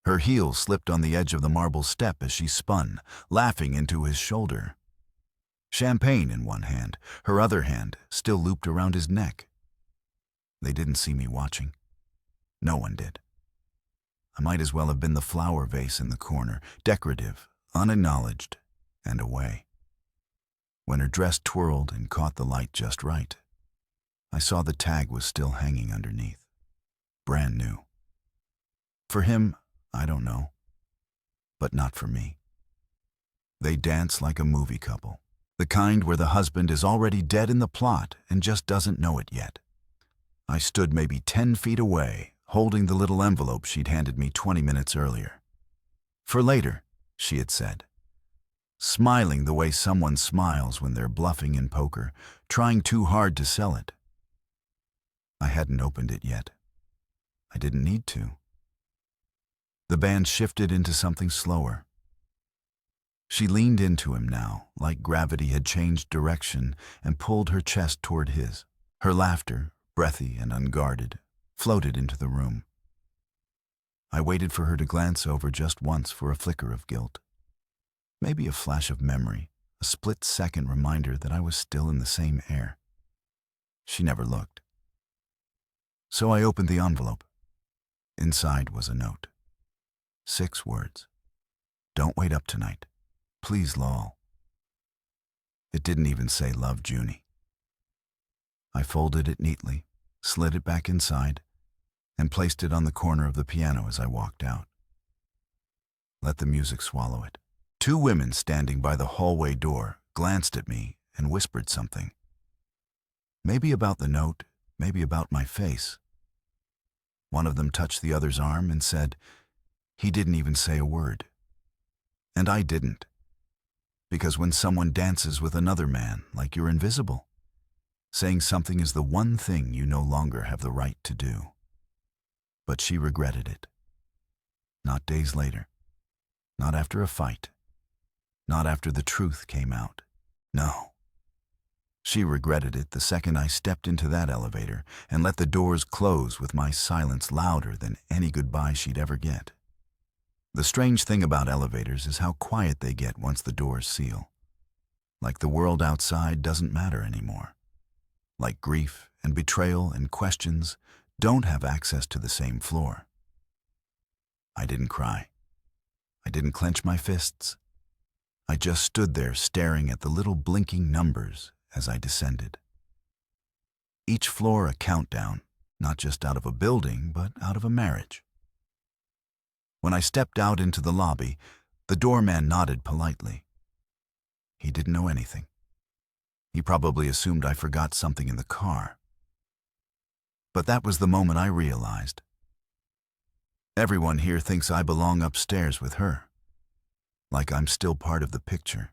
Her heel slipped on the edge of the marble step as she spun, laughing into his shoulder. Champagne in one hand, her other hand still looped around his neck. They didn't see me watching. No one did. I might as well have been the flower vase in the corner, decorative, unacknowledged, and away. When her dress twirled and caught the light just right, I saw the tag was still hanging underneath. Brand new. For him, I don't know. But not for me. They dance like a movie couple. The kind where the husband is already dead in the plot and just doesn't know it yet. I stood maybe 10 feet away, holding the little envelope she'd handed me 20 minutes earlier. For later, she had said. Smiling the way someone smiles when they're bluffing in poker, trying too hard to sell it. I hadn't opened it yet. I didn't need to. The band shifted into something slower. She leaned into him now, like gravity had changed direction and pulled her chest toward his. Her laughter, breathy and unguarded, floated into the room. I waited for her to glance over just once for a flicker of guilt. Maybe a flash of memory, a split-second reminder that I was still in the same air. She never looked. So I opened the envelope. Inside was a note. 6 words. Don't wait up tonight. Please, Lowell. It didn't even say love, Junie. I folded it neatly, slid it back inside, and placed it on the corner of the piano as I walked out. Let the music swallow it. 2 women standing by the hallway door glanced at me and whispered something. Maybe about the note, maybe about my face. One of them touched the other's arm and said, "He didn't even say a word." And I didn't. Because when someone dances with another man like you're invisible, saying something is the one thing you no longer have the right to do. But she regretted it. Not days later. Not after a fight. Not after the truth came out. No. She regretted it the second I stepped into that elevator and let the doors close with my silence louder than any goodbye she'd ever get. The strange thing about elevators is how quiet they get once the doors seal. Like the world outside doesn't matter anymore. Like grief and betrayal and questions don't have access to the same floor. I didn't cry. I didn't clench my fists. I just stood there staring at the little blinking numbers as I descended. Each floor a countdown, not just out of a building, but out of a marriage. When I stepped out into the lobby, the doorman nodded politely. He didn't know anything. He probably assumed I forgot something in the car. But that was the moment I realized. Everyone here thinks I belong upstairs with her. Like I'm still part of the picture.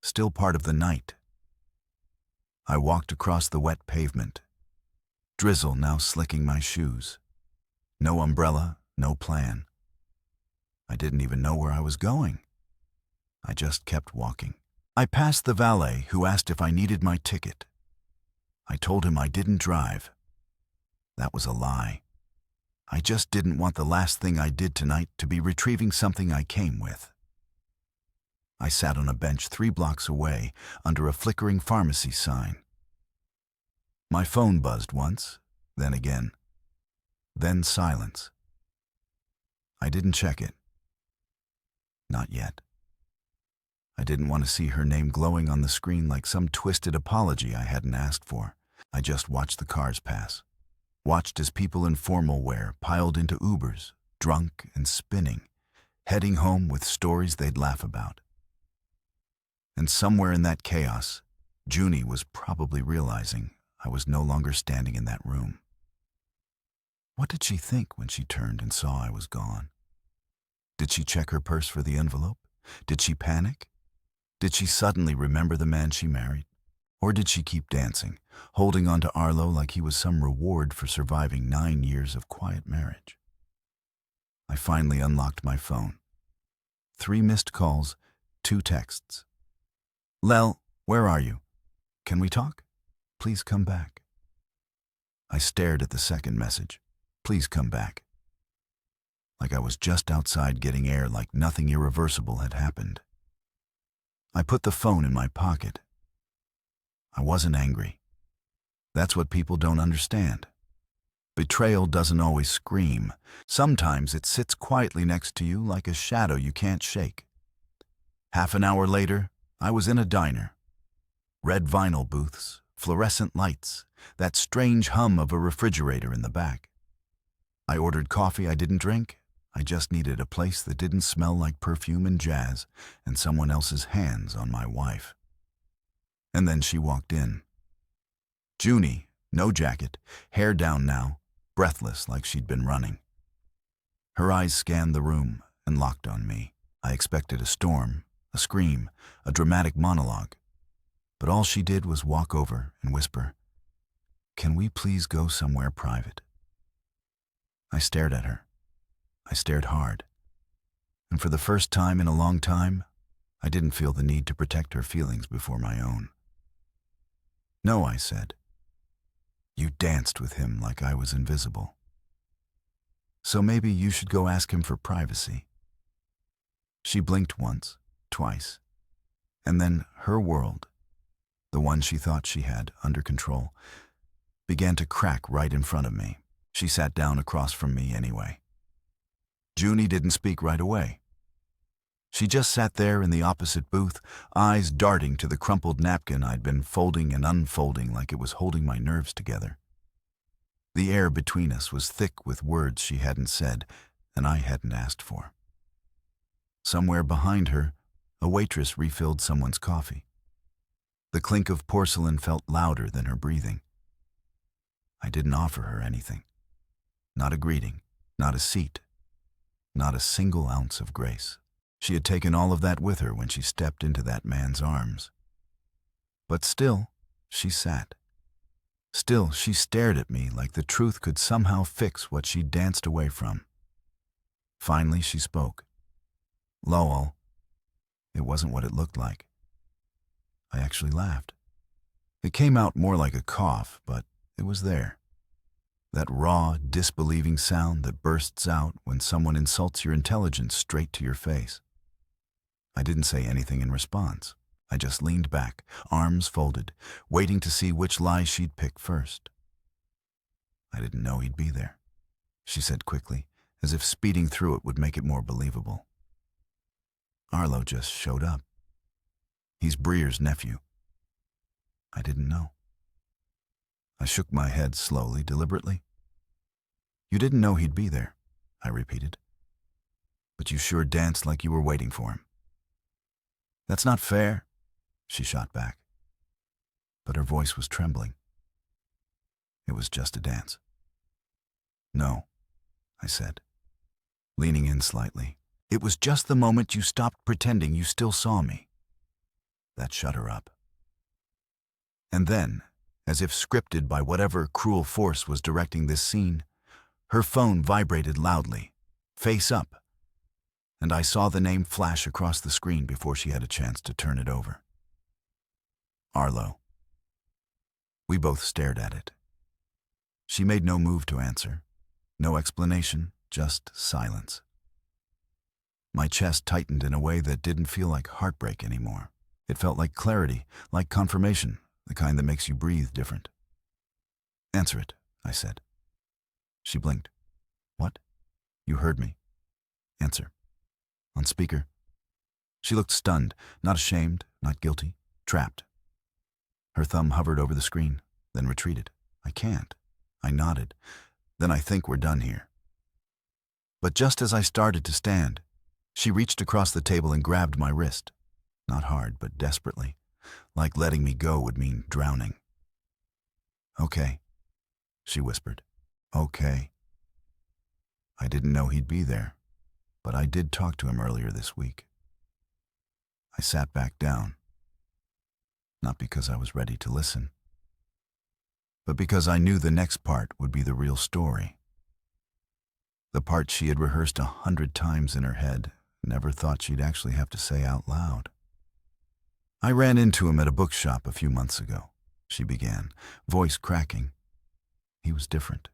Still part of the night. I walked across the wet pavement. Drizzle now slicking my shoes. No umbrella, no plan. I didn't even know where I was going. I just kept walking. I passed the valet who asked if I needed my ticket. I told him I didn't drive. That was a lie. I just didn't want the last thing I did tonight to be retrieving something I came with. I sat on a bench 3 blocks away under a flickering pharmacy sign. My phone buzzed once, then again. Then silence. I didn't check it. Not yet. I didn't want to see her name glowing on the screen like some twisted apology I hadn't asked for. I just watched the cars pass. Watched as people in formal wear piled into Ubers, drunk and spinning, heading home with stories they'd laugh about. And somewhere in that chaos, Junie was probably realizing I was no longer standing in that room. What did she think when she turned and saw I was gone? Did she check her purse for the envelope? Did she panic? Did she suddenly remember the man she married? Or did she keep dancing, holding on to Arlo like he was some reward for surviving 9 years of quiet marriage? I finally unlocked my phone. 3 missed calls, 2 texts. Lel, where are you? Can we talk? Please come back. I stared at the second message. Please come back. like I was just outside getting air, like nothing irreversible had happened. I put the phone in my pocket. I wasn't angry. That's what people don't understand. Betrayal doesn't always scream. Sometimes it sits quietly next to you like a shadow you can't shake. Half an hour later, I was in a diner. Red vinyl booths, fluorescent lights, that strange hum of a refrigerator in the back. I ordered coffee I didn't drink. I just needed a place that didn't smell like perfume and jazz and someone else's hands on my wife. And then she walked in. Junie, no jacket, hair down now, breathless like she'd been running. Her eyes scanned the room and locked on me. I expected a storm, a scream, a dramatic monologue. But all she did was walk over and whisper, "Can we please go somewhere private?" I stared at her. I stared hard. And for the first time in a long time, I didn't feel the need to protect her feelings before my own. "No," I said. "You danced with him like I was invisible. So maybe you should go ask him for privacy." She blinked once, twice, and then her world, the one she thought she had under control, began to crack right in front of me. She sat down across from me anyway. Junie didn't speak right away. She just sat there in the opposite booth, eyes darting to the crumpled napkin I'd been folding and unfolding like it was holding my nerves together. The air between us was thick with words she hadn't said and I hadn't asked for. Somewhere behind her, a waitress refilled someone's coffee. The clink of porcelain felt louder than her breathing. I didn't offer her anything. Not a greeting, not a seat, not a single ounce of grace. She had taken all of that with her when she stepped into that man's arms. But still, she sat. Still, she stared at me like the truth could somehow fix what she'd danced away from. Finally, she spoke. Lowell. It wasn't what it looked like. I actually laughed. It came out more like a cough, but it was there. That raw, disbelieving sound that bursts out when someone insults your intelligence straight to your face. I didn't say anything in response. I just leaned back, arms folded, waiting to see which lie she'd pick first. "I didn't know he'd be there," she said quickly, as if speeding through it would make it more believable. "Arlo just showed up. He's Breer's nephew." I didn't know. I shook my head slowly, deliberately. "You didn't know he'd be there," I repeated. "But you sure danced like you were waiting for him." "That's not fair," she shot back. But her voice was trembling. "It was just a dance." "No," I said, leaning in slightly. "It was just the moment you stopped pretending you still saw me." That shut her up. And then, as if scripted by whatever cruel force was directing this scene, her phone vibrated loudly, face up, and I saw the name flash across the screen before she had a chance to turn it over. Arlo. We both stared at it. She made no move to answer, no explanation, just silence. My chest tightened in a way that didn't feel like heartbreak anymore. It felt like clarity, like confirmation, the kind that makes you breathe different. "Answer it," I said. She blinked. "What? You heard me. Answer." "On speaker." She looked stunned, not ashamed, not guilty, trapped. Her thumb hovered over the screen, then retreated. "I can't." I nodded. "Then I think we're done here." But just as I started to stand, she reached across the table and grabbed my wrist. Not hard, but desperately, like letting me go would mean drowning. "Okay," she whispered. "Okay." I didn't know he'd be there, but I did talk to him earlier this week. I sat back down, not because I was ready to listen, but because I knew the next part would be the real story. The part she had rehearsed 100 times in her head, never thought she'd actually have to say out loud. "I ran into him at a bookshop a few months ago," she began, voice cracking. He was different,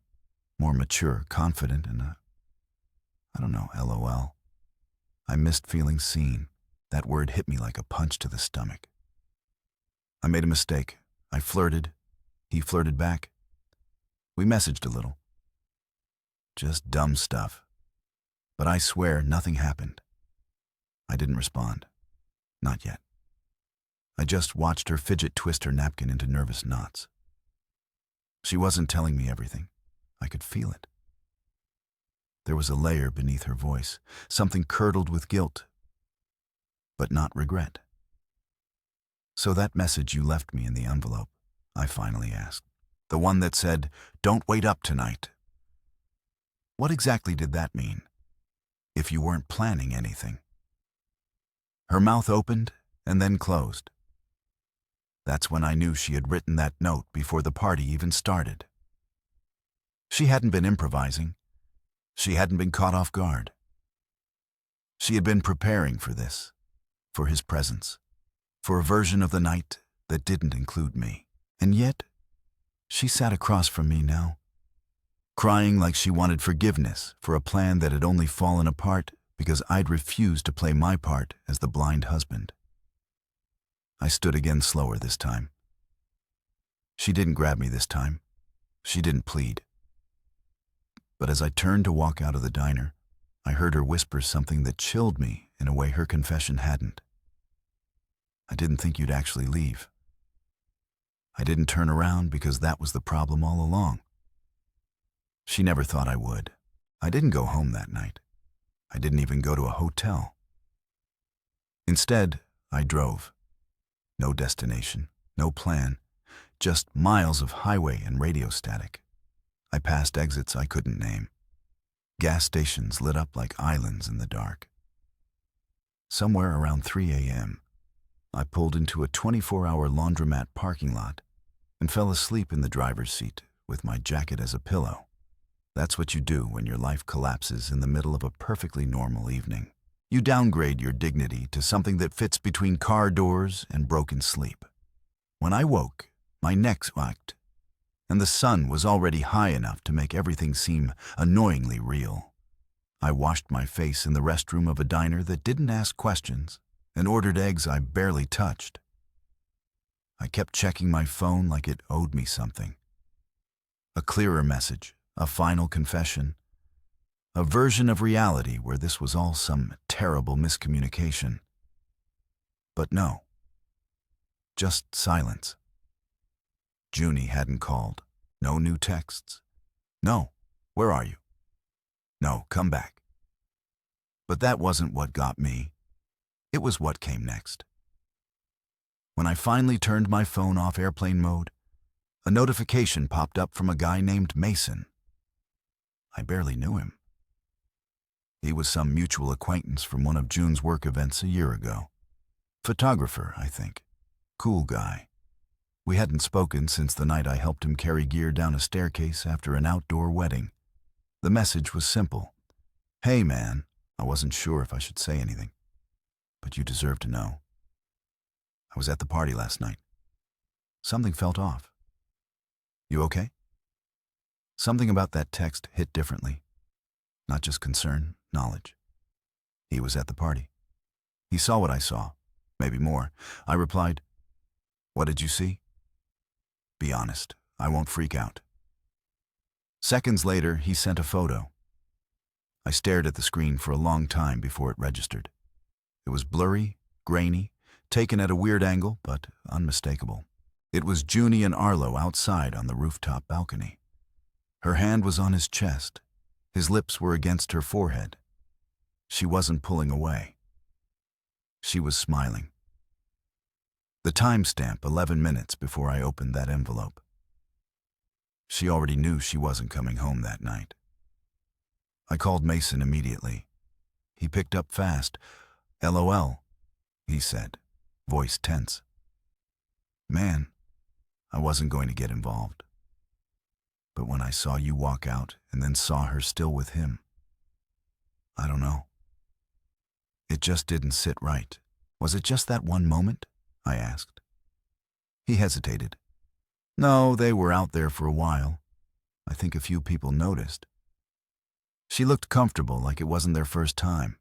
more mature, confident, and I don't know, LOL. I missed feeling seen. That word hit me like a punch to the stomach. I made a mistake. I flirted. He flirted back. We messaged a little. Just dumb stuff. But I swear nothing happened. I didn't respond. Not yet. I just watched her fidget twist her napkin into nervous knots. She wasn't telling me everything. I could feel it. There was a layer beneath her voice, something curdled with guilt, but not regret. "So that message you left me in the envelope," I finally asked. "The one that said, 'Don't wait up tonight.' What exactly did that mean? If you weren't planning anything." Her mouth opened and then closed. That's when I knew she had written that note before the party even started. She hadn't been improvising. She hadn't been caught off guard. She had been preparing for this, for his presence, for a version of the night that didn't include me. And yet, she sat across from me now, crying like she wanted forgiveness for a plan that had only fallen apart because I'd refused to play my part as the blind husband. I stood again slower this time. She didn't grab me this time. She didn't plead. But as I turned to walk out of the diner, I heard her whisper something that chilled me in a way her confession hadn't. "I didn't think you'd actually leave. I didn't turn around because that was the problem all along." She never thought I would. I didn't go home that night. I didn't even go to a hotel. Instead, I drove. No destination, no plan, just miles of highway and radio static. I passed exits I couldn't name. Gas stations lit up like islands in the dark. Somewhere around 3 a.m., I pulled into a 24-hour laundromat parking lot and fell asleep in the driver's seat with my jacket as a pillow. That's what you do when your life collapses in the middle of a perfectly normal evening. You downgrade your dignity to something that fits between car doors and broken sleep. When I woke, my neck ached, and the sun was already high enough to make everything seem annoyingly real. I washed my face in the restroom of a diner that didn't ask questions and ordered eggs I barely touched. I kept checking my phone like it owed me something. A clearer message, a final confession, a version of reality where this was all some terrible miscommunication. But no. Just silence. Junie hadn't called. No new texts. No, where are you? No, come back. But that wasn't what got me. It was what came next. When I finally turned my phone off airplane mode, a notification popped up from a guy named Mason. I barely knew him. He was some mutual acquaintance from one of June's work events a year ago. Photographer, I think. Cool guy. We hadn't spoken since the night I helped him carry gear down a staircase after an outdoor wedding. The message was simple. "Hey man, I wasn't sure if I should say anything, but you deserve to know. I was at the party last night. Something felt off. You okay?" Something about that text hit differently. Not just concern, knowledge. He was at the party. He saw what I saw, maybe more. I replied, "What did you see?" "Be honest, I won't freak out." Seconds later, he sent a photo. I stared at the screen for a long time before it registered. It was blurry, grainy, taken at a weird angle, but unmistakable. It was Junie and Arlo outside on the rooftop balcony. Her hand was on his chest. His lips were against her forehead. She wasn't pulling away. She was smiling. The timestamp 11 minutes before I opened that envelope. She already knew she wasn't coming home that night. I called Mason immediately. He picked up fast. "LOL," he said, voice tense. "Man, I wasn't going to get involved. But when I saw you walk out and then saw her still with him, I don't know. It just didn't sit right." "Was it just that one moment?" I asked. He hesitated. "No, they were out there for a while. I think a few people noticed." She looked comfortable, like it wasn't their first time.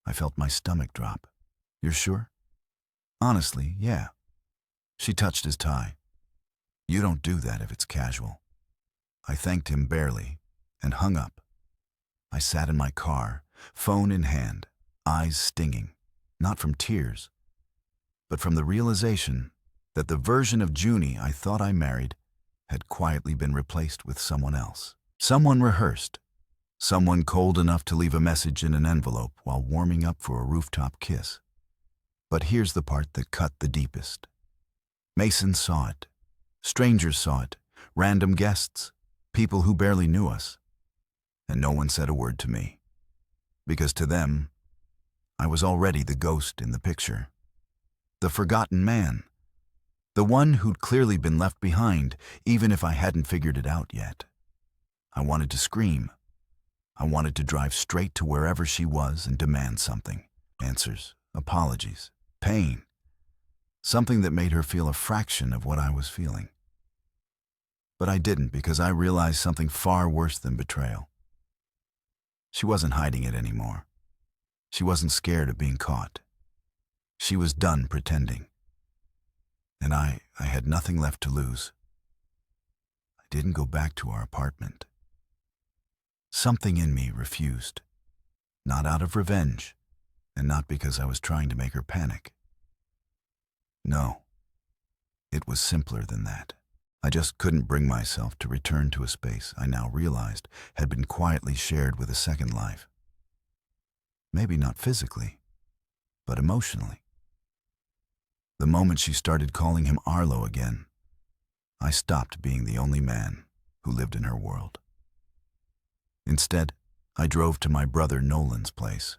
I felt my stomach drop. You're sure? Honestly, yeah. She touched his tie. You don't do that if it's casual. I thanked him barely and hung up. I sat in my car, phone in hand, eyes stinging, not from tears, but from the realization that the version of Junie I thought I married had quietly been replaced with someone else. Someone rehearsed. Someone cold enough to leave a message in an envelope while warming up for a rooftop kiss. But here's the part that cut the deepest. Mason saw it. Strangers saw it. Random guests. People who barely knew us. And no one said a word to me. Because to them, I was already the ghost in the picture. The forgotten man. The one who'd clearly been left behind, even if I hadn't figured it out yet. I wanted to scream. I wanted to drive straight to wherever she was and demand something. Answers, apologies, pain. Something that made her feel a fraction of what I was feeling. But I didn't, because I realized something far worse than betrayal. She wasn't hiding it anymore. She wasn't scared of being caught. She was done pretending. And I had nothing left to lose. I didn't go back to our apartment. Something in me refused. Not out of revenge, and not because I was trying to make her panic. No, it was simpler than that. I just couldn't bring myself to return to a space I now realized had been quietly shared with a second life. Maybe not physically, but emotionally. The moment she started calling him Arlo again, I stopped being the only man who lived in her world. Instead, I drove to my brother Nolan's place.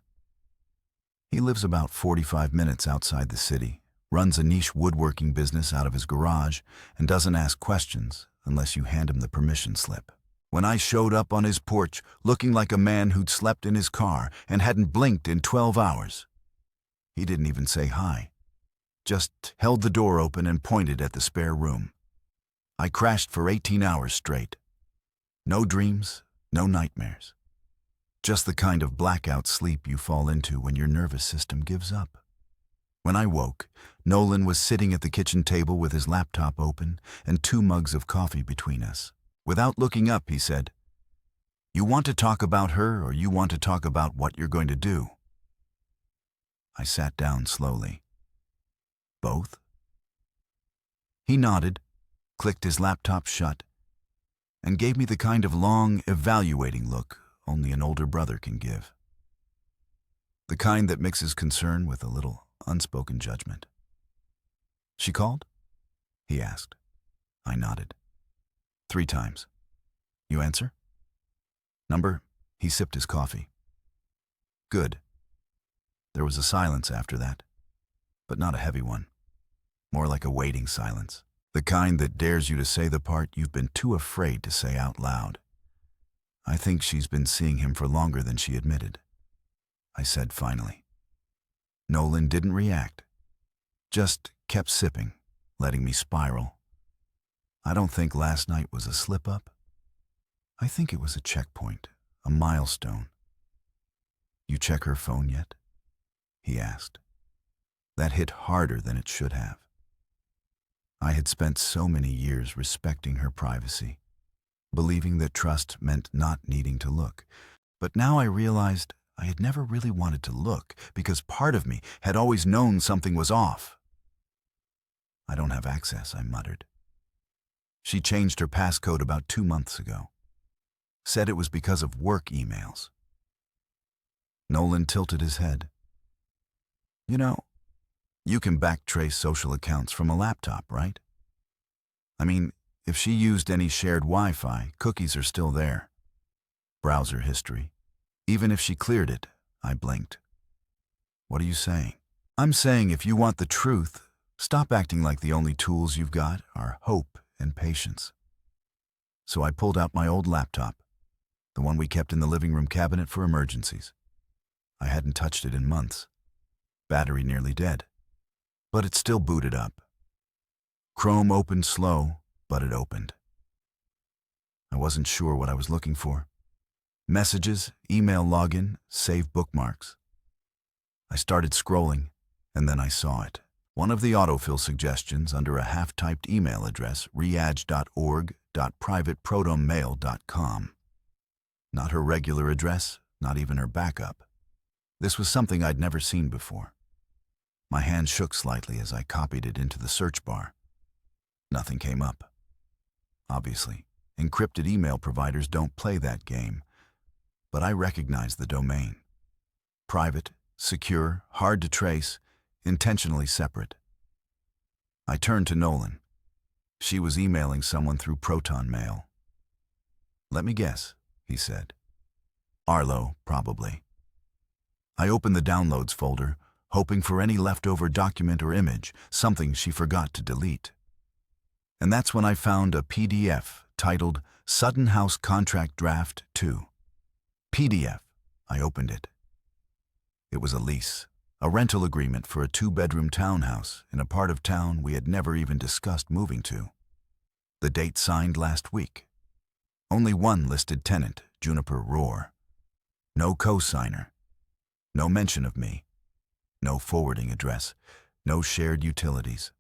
He lives about 45 minutes outside the city, runs a niche woodworking business out of his garage, and doesn't ask questions unless you hand him the permission slip. When I showed up on his porch looking like a man who'd slept in his car and hadn't blinked in 12 hours, he didn't even say hi, just held the door open and pointed at the spare room. I crashed for 18 hours straight. No dreams, no nightmares. Just the kind of blackout sleep you fall into when your nervous system gives up. When I woke, Nolan was sitting at the kitchen table with his laptop open and 2 mugs of coffee between us. Without looking up, he said, "You want to talk about her, or you want to talk about what you're going to do?" I sat down slowly. Both? He nodded, clicked his laptop shut, and gave me the kind of long, evaluating look only an older brother can give. The kind that mixes concern with a little unspoken judgment. "She called?" he asked. I nodded. 3 times. "You answer?" "Number?" He sipped his coffee. "Good." There was a silence after that, but not a heavy one. More like a waiting silence. The kind that dares you to say the part you've been too afraid to say out loud. "I think she's been seeing him for longer than she admitted," I said finally. Nolan didn't react, just kept sipping, letting me spiral. I don't think last night was a slip-up. I think it was a checkpoint, a milestone. "You check her phone yet?" he asked. That hit harder than it should have. I had spent so many years respecting her privacy, believing that trust meant not needing to look. But now I realized I had never really wanted to look because part of me had always known something was off. "I don't have access," I muttered. "She changed her passcode about 2 months ago. Said it was because of work emails." Nolan tilted his head. "You know, you can backtrace social accounts from a laptop, right? I mean, if she used any shared Wi-Fi, cookies are still there. Browser history. Even if she cleared it," I blinked. "What are you saying?" "I'm saying if you want the truth, stop acting like the only tools you've got are hope and patience." So I pulled out my old laptop, the one we kept in the living room cabinet for emergencies. I hadn't touched it in months. Battery nearly dead. But it still booted up. Chrome opened slow, but it opened. I wasn't sure what I was looking for. Messages, email login, save bookmarks. I started scrolling, and then I saw it. One of the autofill suggestions under a half-typed email address, riaj.org.privateprotonmail.com. Not her regular address, not even her backup. This was something I'd never seen before. My hand shook slightly as I copied it into the search bar. Nothing came up. Obviously, encrypted email providers don't play that game, but I recognized the domain. Private, secure, hard to trace, intentionally separate. I turned to Nolan. She was emailing someone through Proton Mail. "Let me guess," he said. "Arlo, probably." I opened the downloads folder, hoping for any leftover document or image, something she forgot to delete. And that's when I found a PDF titled Sutton House Contract Draft 2. PDF. I opened it. It was a lease, a rental agreement for a 2-bedroom townhouse in a part of town we had never even discussed moving to. The date signed last week. Only one listed tenant, Juniper Roar. No co-signer. No mention of me. No forwarding address. No shared utilities.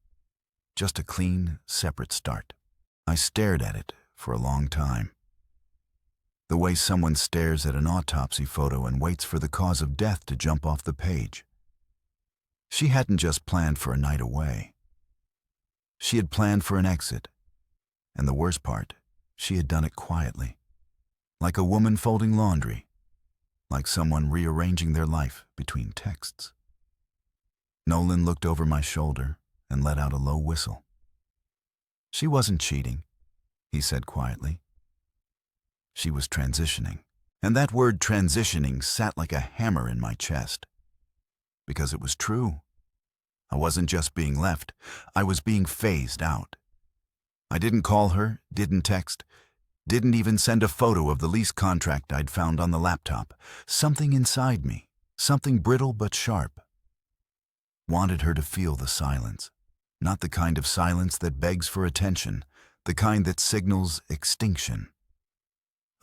Just a clean, separate start. I stared at it for a long time. The way someone stares at an autopsy photo and waits for the cause of death to jump off the page. She hadn't just planned for a night away. She had planned for an exit. And the worst part, she had done it quietly. Like a woman folding laundry. Like someone rearranging their life between texts. Nolan looked over my shoulder and let out a low whistle. "She wasn't cheating," he said quietly. She was transitioning. And that word transitioning sat like a hammer in my chest. Because it was true. I wasn't just being left, I was being phased out. I didn't call her, didn't text, didn't even send a photo of the lease contract I'd found on the laptop. Something inside me, something brittle but sharp, wanted her to feel the silence. Not the kind of silence that begs for attention, the kind that signals extinction.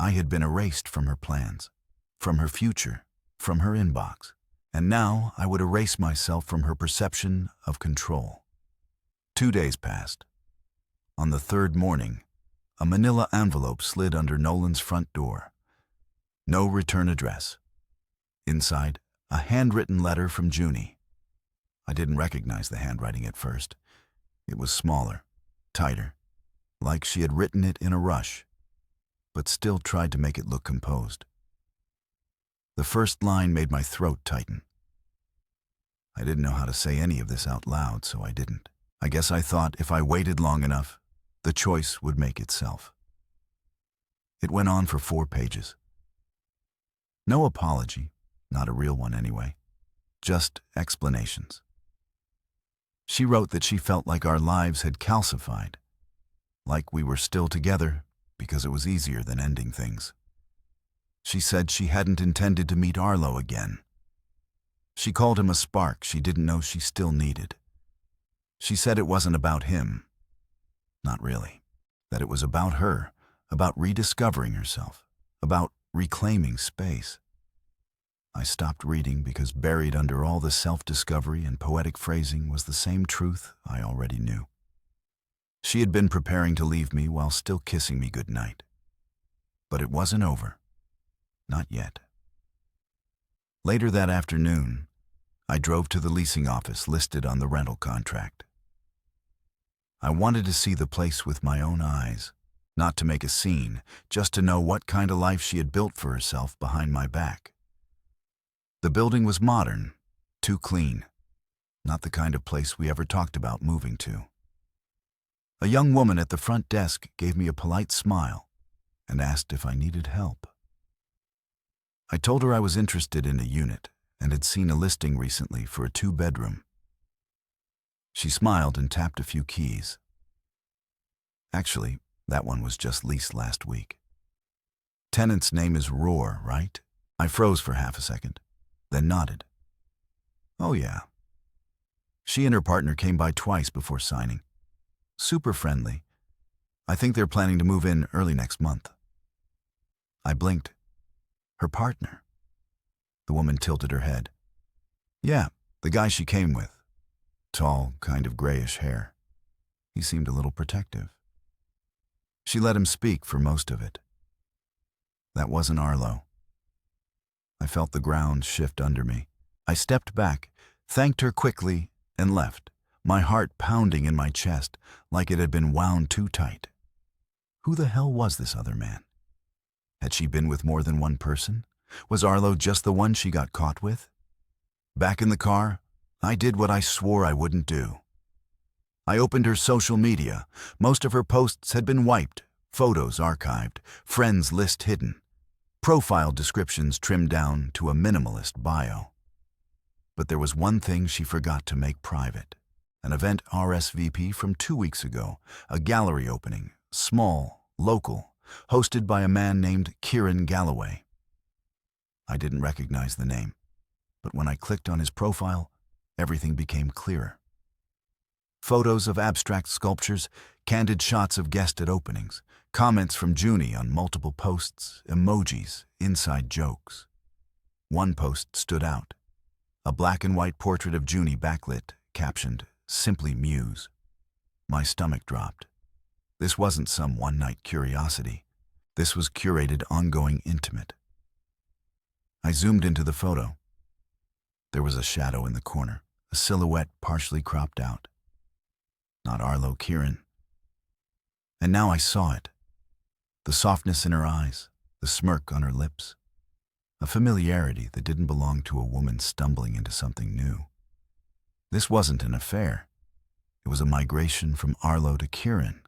I had been erased from her plans, from her future, from her inbox. And now I would erase myself from her perception of control. 2 days passed. On the 3rd morning, a manila envelope slid under Nolan's front door. No return address. Inside, a handwritten letter from Junie. I didn't recognize the handwriting at first. It was smaller, tighter, like she had written it in a rush, but still tried to make it look composed. The first line made my throat tighten. I didn't know how to say any of this out loud, so I didn't. I guess I thought if I waited long enough, the choice would make itself. It went on for 4 pages. No apology, not a real one anyway, just explanations. She wrote that she felt like our lives had calcified, like we were still together because it was easier than ending things. She said she hadn't intended to meet Arlo again. She called him a spark she didn't know she still needed. She said it wasn't about him. Not really. That it was about her, about rediscovering herself, about reclaiming space. I stopped reading because buried under all the self-discovery and poetic phrasing was the same truth I already knew. She had been preparing to leave me while still kissing me goodnight. But it wasn't over. Not yet. Later that afternoon, I drove to the leasing office listed on the rental contract. I wanted to see the place with my own eyes, not to make a scene, just to know what kind of life she had built for herself behind my back. The building was modern, too clean, not the kind of place we ever talked about moving to. A young woman at the front desk gave me a polite smile and asked if I needed help. I told her I was interested in a unit and had seen a listing recently for a 2-bedroom. She smiled and tapped a few keys. Actually, that one was just leased last week. Tenant's name is Roar, right? I froze for half a second, then nodded. Oh yeah. She and her partner came by twice before signing. Super friendly. I think they're planning to move in early next month. I blinked. Her partner. The woman tilted her head. Yeah, the guy she came with. Tall, kind of grayish hair. He seemed a little protective. She let him speak for most of it. That wasn't Arlo. I felt the ground shift under me. I stepped back, thanked her quickly, and left, my heart pounding in my chest like it had been wound too tight. Who the hell was this other man? Had she been with more than one person? Was Arlo just the one she got caught with? Back in the car, I did what I swore I wouldn't do. I opened her social media. Most of her posts had been wiped, photos archived, friends list hidden, profile descriptions trimmed down to a minimalist bio. But there was one thing she forgot to make private. An event RSVP from 2 weeks ago, a gallery opening, small, local, hosted by a man named Kieran Galloway. I didn't recognize the name, but when I clicked on his profile, everything became clearer. Photos of abstract sculptures, candid shots of guests at openings, comments from Junie on multiple posts, emojis, inside jokes. One post stood out. A black and white portrait of Junie backlit, captioned, "Simply Muse." My stomach dropped. This wasn't some one-night curiosity. This was curated, ongoing, intimate. I zoomed into the photo. There was a shadow in the corner, a silhouette partially cropped out. Not Arlo Kieran. And now I saw it. The softness in her eyes, the smirk on her lips. A familiarity that didn't belong to a woman stumbling into something new. This wasn't an affair. It was a migration from Arlo to Kieran.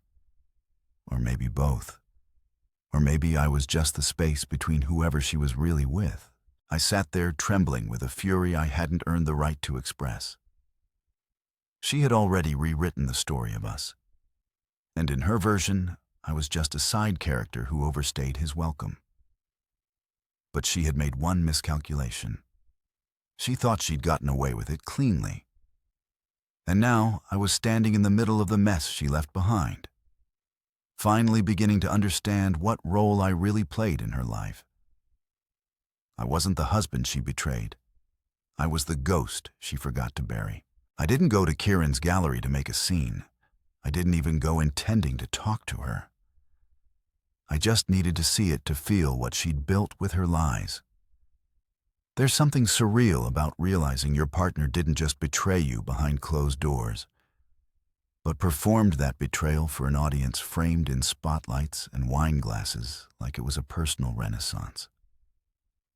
Or maybe both. Or maybe I was just the space between whoever she was really with. I sat there trembling with a fury I hadn't earned the right to express. She had already rewritten the story of us. And in her version, I was just a side character who overstayed his welcome. But she had made one miscalculation. She thought she'd gotten away with it cleanly. And now I was standing in the middle of the mess she left behind, finally beginning to understand what role I really played in her life. I wasn't the husband she betrayed. I was the ghost she forgot to bury. I didn't go to Kieran's gallery to make a scene. I didn't even go intending to talk to her. I just needed to see it to feel what she'd built with her lies. There's something surreal about realizing your partner didn't just betray you behind closed doors, but performed that betrayal for an audience framed in spotlights and wine glasses like it was a personal renaissance.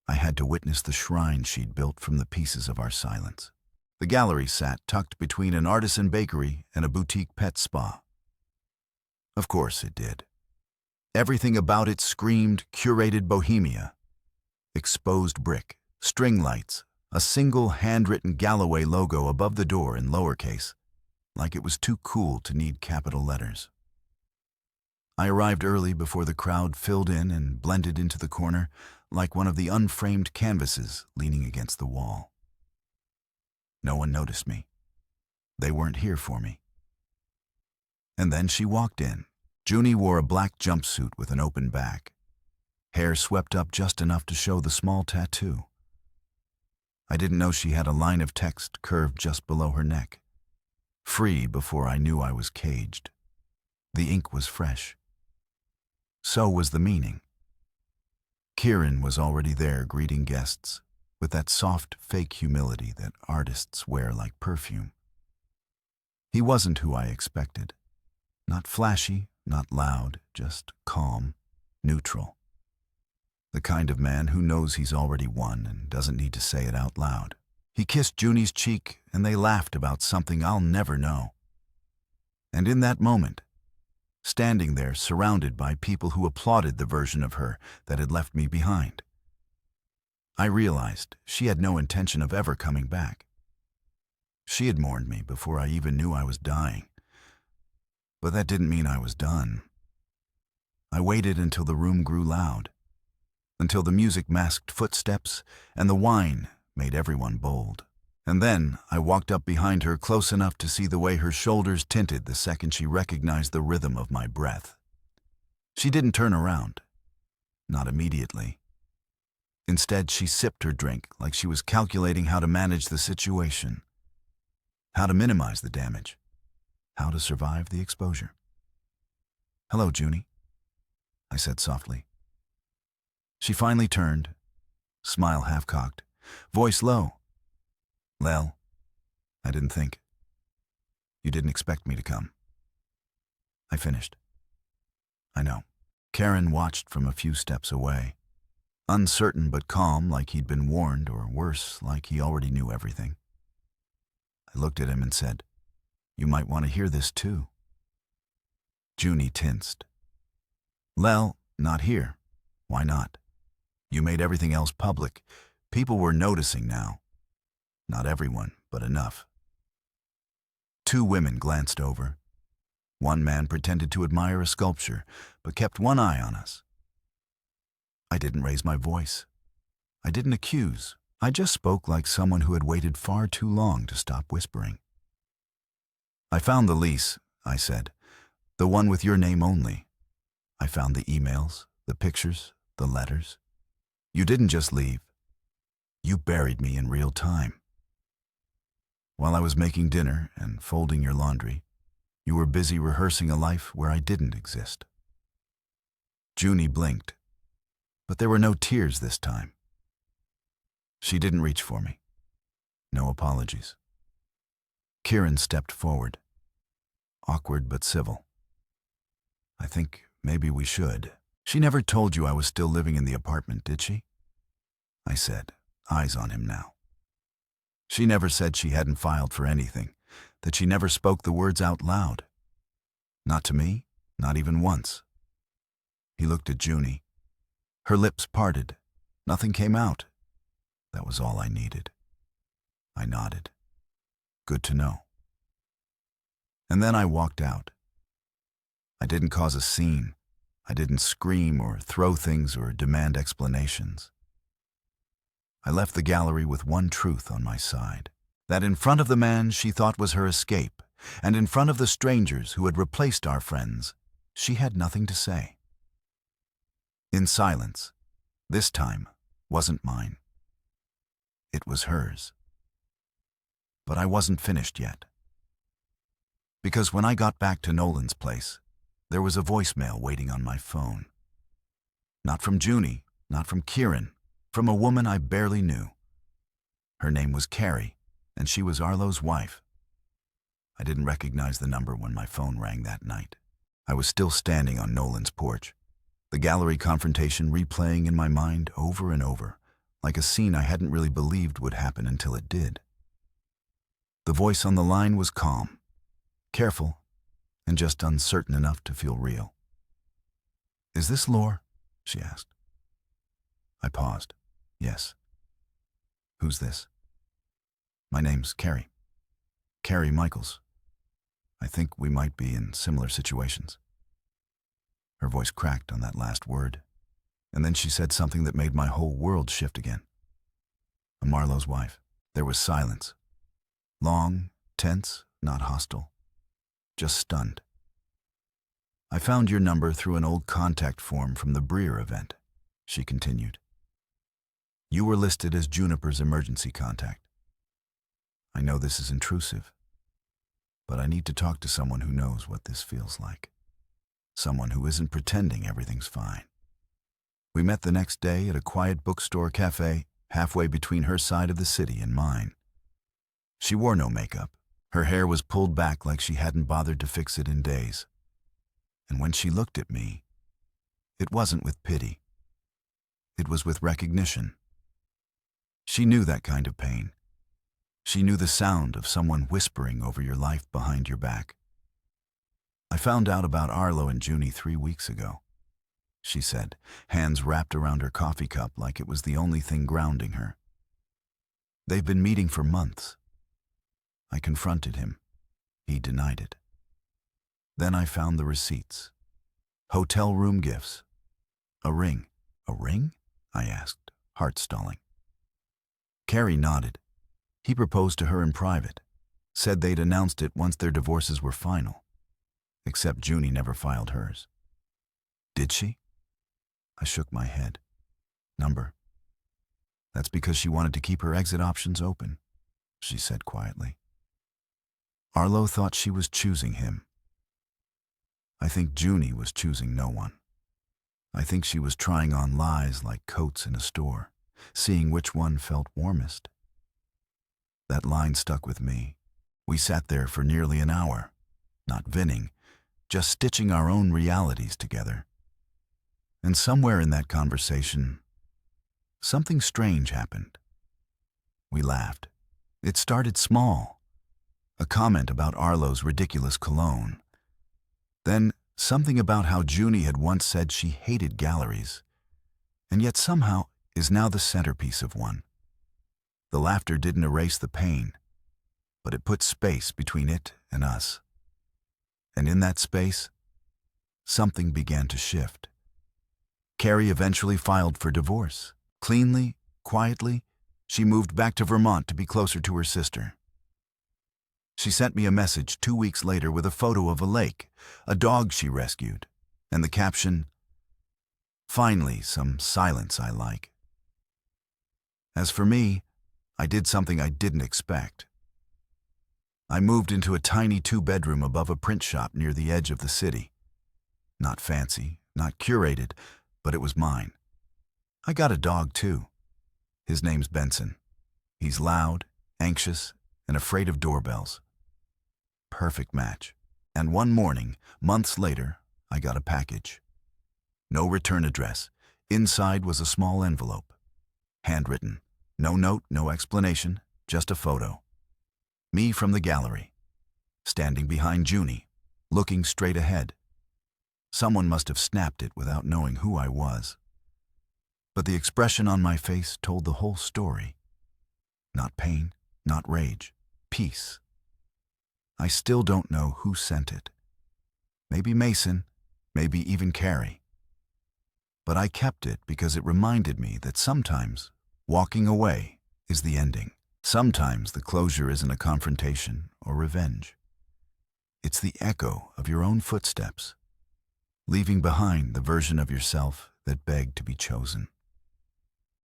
I had to witness the shrine she'd built from the pieces of our silence. The gallery sat tucked between an artisan bakery and a boutique pet spa. Of course it did. Everything about it screamed curated bohemia. Exposed brick, string lights, a single handwritten Galloway logo above the door in lowercase, like it was too cool to need capital letters. I arrived early before the crowd filled in and blended into the corner like one of the unframed canvases leaning against the wall. No one noticed me. They weren't here for me. And then she walked in. Junie wore a black jumpsuit with an open back. Hair swept up just enough to show the small tattoo. I didn't know she had a line of text curved just below her neck. Free before I knew I was caged. The ink was fresh. So was the meaning. Kieran was already there greeting guests, with that soft, fake humility that artists wear like perfume. He wasn't who I expected. Not flashy, not loud, just calm, neutral. The kind of man who knows he's already won and doesn't need to say it out loud. He kissed Junie's cheek and they laughed about something I'll never know. And in that moment, standing there surrounded by people who applauded the version of her that had left me behind, I realized she had no intention of ever coming back. She had mourned me before I even knew I was dying. But that didn't mean I was done. I waited until the room grew loud, until the music masked footsteps and the wine made everyone bold. And then I walked up behind her close enough to see the way her shoulders tinted the second she recognized the rhythm of my breath. She didn't turn around. Not immediately. Instead, she sipped her drink like she was calculating how to manage the situation, how to minimize the damage, how to survive the exposure. "Hello, Junie," I said softly. She finally turned, smile half-cocked, voice low. "Lel, I didn't think. You didn't expect me to come." I finished. "I know." Karen watched from a few steps away, uncertain but calm, like he'd been warned, or worse, like he already knew everything. I looked at him and said, "You might want to hear this too." Junie tensed. "Lel, not here. Why not? You made everything else public. People were noticing now. Not everyone, but enough." Two women glanced over. One man pretended to admire a sculpture, but kept one eye on us. I didn't raise my voice. I didn't accuse. I just spoke like someone who had waited far too long to stop whispering. "I found the lease," I said. "The one with your name only. I found the emails, the pictures, the letters. You didn't just leave. You buried me in real time. While I was making dinner and folding your laundry, you were busy rehearsing a life where I didn't exist." Junie blinked, but there were no tears this time. She didn't reach for me. No apologies. Kieran stepped forward, awkward but civil. "I think maybe we should." "She never told you I was still living in the apartment, did she?" I said, eyes on him now. "She never said she hadn't filed for anything, that she never spoke the words out loud. Not to me, not even once." He looked at Junie. Her lips parted. Nothing came out. That was all I needed. I nodded. Good to know. And then I walked out. I didn't cause a scene. I didn't scream or throw things or demand explanations. I left the gallery with one truth on my side, that in front of the man she thought was her escape, and in front of the strangers who had replaced our friends, she had nothing to say. In silence, this time wasn't mine. It was hers. But I wasn't finished yet. Because when I got back to Nolan's place, there was a voicemail waiting on my phone. Not from Junie, not from Kieran, from a woman I barely knew. Her name was Carrie, and she was Arlo's wife. I didn't recognize the number when my phone rang that night. I was still standing on Nolan's porch, the gallery confrontation replaying in my mind over and over, like a scene I hadn't really believed would happen until it did. The voice on the line was calm, careful, and just uncertain enough to feel real. "Is this Lore?" she asked. I paused. "Yes." "Who's this?" "My name's Carrie. Carrie Michaels. I think we might be in similar situations." Her voice cracked on that last word, and then she said something that made my whole world shift again. "I'm Marlowe's wife." There was silence. Long, tense, not hostile. Just stunned. "I found your number through an old contact form from the Breer event," she continued. "You were listed as Juniper's emergency contact. I know this is intrusive, but I need to talk to someone who knows what this feels like. Someone who isn't pretending everything's fine." We met the next day at a quiet bookstore cafe halfway between her side of the city and mine. She wore no makeup. Her hair was pulled back like she hadn't bothered to fix it in days. And when she looked at me, it wasn't with pity. It was with recognition. She knew that kind of pain. She knew the sound of someone whispering over your life behind your back. "I found out about Arlo and Junie 3 weeks ago," she said, hands wrapped around her coffee cup like it was the only thing grounding her. "They've been meeting for months." I confronted him. He denied it. Then I found the receipts. Hotel room gifts. A ring. "A ring?" I asked, heart stalling. Carrie nodded. He proposed to her in private, said they'd announced it once their divorces were final. Except Junie never filed hers. "Did she?" I shook my head. "Number?" That's because she wanted to keep her exit options open, she said quietly. Arlo thought she was choosing him. I think Junie was choosing no one. I think she was trying on lies like coats in a store, seeing which one felt warmest. That line stuck with me. We sat there for nearly an hour, not vinning, just stitching our own realities together. And somewhere in that conversation, something strange happened. We laughed. It started small. A comment about Arlo's ridiculous cologne. Then something about how Junie had once said she hated galleries, and yet somehow is now the centerpiece of one. The laughter didn't erase the pain, but it put space between it and us. And in that space, something began to shift. Carrie eventually filed for divorce. Cleanly, quietly, she moved back to Vermont to be closer to her sister. She sent me a message 2 weeks later with a photo of a lake, a dog she rescued, and the caption, "Finally, some silence I like." As for me, I did something I didn't expect. I moved into a tiny 2-bedroom above a print shop near the edge of the city. Not fancy, not curated, but it was mine. I got a dog too. His name's Benson. He's loud, anxious, and afraid of doorbells. Perfect match. And one morning, months later, I got a package. No return address. Inside was a small envelope. Handwritten. No note, no explanation, just a photo. Me from the gallery, standing behind Junie, looking straight ahead. Someone must have snapped it without knowing who I was. But the expression on my face told the whole story. Not pain, not rage, peace. I still don't know who sent it. Maybe Mason, maybe even Carrie. But I kept it because it reminded me that sometimes walking away is the ending. Sometimes the closure isn't a confrontation or revenge. It's the echo of your own footsteps, leaving behind the version of yourself that begged to be chosen.